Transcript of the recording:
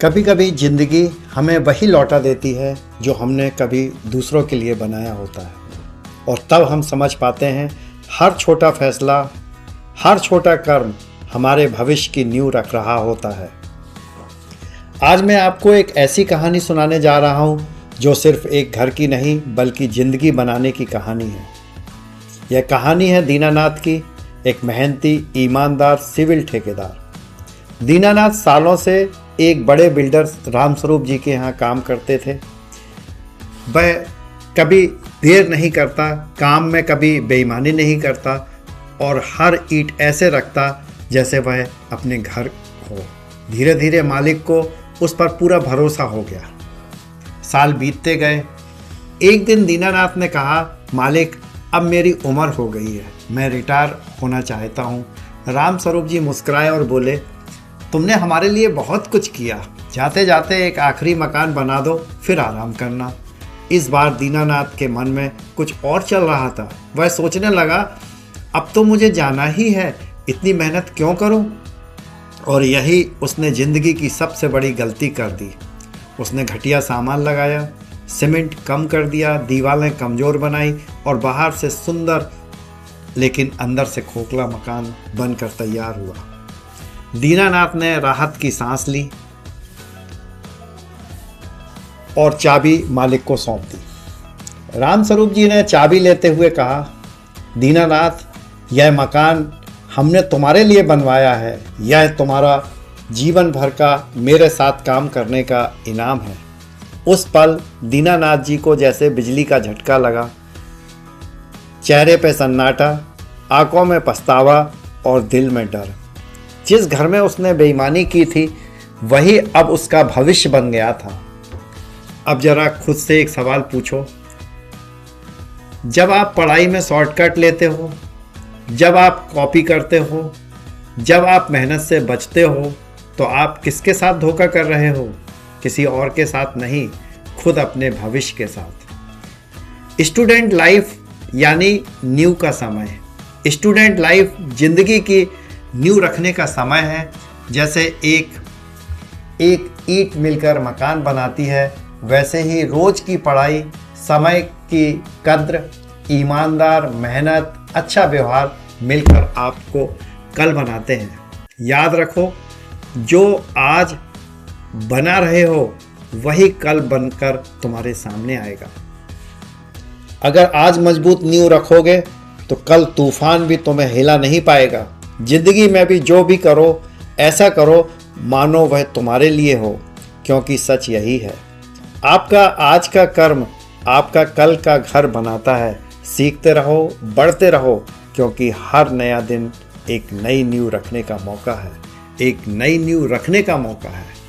कभी कभी ज़िंदगी हमें वही लौटा देती है जो हमने कभी दूसरों के लिए बनाया होता है, और तब हम समझ पाते हैं हर छोटा फैसला, हर छोटा कर्म हमारे भविष्य की नींव रख रहा होता है। आज मैं आपको एक ऐसी कहानी सुनाने जा रहा हूँ जो सिर्फ एक घर की नहीं बल्कि ज़िंदगी बनाने की कहानी है। यह कहानी है दीनानाथ की, एक मेहनती ईमानदार सिविल ठेकेदार। दीनानाथ सालों से एक बड़े बिल्डर रामस्वरूप जी के यहाँ काम करते थे। वह कभी देर नहीं करता, काम में कभी बेईमानी नहीं करता और हर ईंट ऐसे रखता जैसे वह अपने घर हो। धीरे धीरे मालिक को उस पर पूरा भरोसा हो गया। साल बीतते गए। एक दिन दीनानाथ ने कहा, मालिक अब मेरी उम्र हो गई है, मैं रिटायर होना चाहता हूँ। रामस्वरूप जी मुस्कुराए और बोले, तुमने हमारे लिए बहुत कुछ किया, जाते जाते एक आखिरी मकान बना दो, फिर आराम करना। इस बार दीनानाथ के मन में कुछ और चल रहा था। वह सोचने लगा, अब तो मुझे जाना ही है, इतनी मेहनत क्यों करूं? और यही उसने ज़िंदगी की सबसे बड़ी गलती कर दी। उसने घटिया सामान लगाया, सीमेंट कम कर दिया, दीवारें कमज़ोर बनाई और बाहर से सुंदर लेकिन अंदर से खोखला मकान बनकर तैयार हुआ। दीनानाथ ने राहत की सांस ली और चाबी मालिक को सौंप दी। रामस्वरूप जी ने चाबी लेते हुए कहा, दीनानाथ, यह मकान हमने तुम्हारे लिए बनवाया है, यह तुम्हारा जीवन भर का मेरे साथ काम करने का इनाम है। उस पल दीनानाथ जी को जैसे बिजली का झटका लगा। चेहरे पे सन्नाटा, आंखों में पछतावा और दिल में डर। जिस घर में उसने बेईमानी की थी वही अब उसका भविष्य बन गया था। अब जरा खुद से एक सवाल पूछो, जब आप पढ़ाई में शॉर्टकट लेते हो, जब आप कॉपी करते हो, जब आप मेहनत से बचते हो, तो आप किसके साथ धोखा कर रहे हो? किसी और के साथ नहीं, खुद अपने भविष्य के साथ। स्टूडेंट लाइफ यानी नींव का समय। स्टूडेंट लाइफ जिंदगी की नींव रखने का समय है। जैसे एक ईंट मिलकर मकान बनाती है, वैसे ही रोज की पढ़ाई, समय की कद्र, ईमानदार मेहनत, अच्छा व्यवहार मिलकर आपको कल बनाते हैं। याद रखो, जो आज बना रहे हो वही कल बनकर तुम्हारे सामने आएगा। अगर आज मजबूत नींव रखोगे तो कल तूफान भी तुम्हें हिला नहीं पाएगा। जिंदगी में भी जो भी करो, ऐसा करो मानो वह तुम्हारे लिए हो, क्योंकि सच यही है, आपका आज का कर्म आपका कल का घर बनाता है। सीखते रहो, बढ़ते रहो, क्योंकि हर नया दिन एक नई नींव रखने का मौका है, एक नई नींव रखने का मौका है।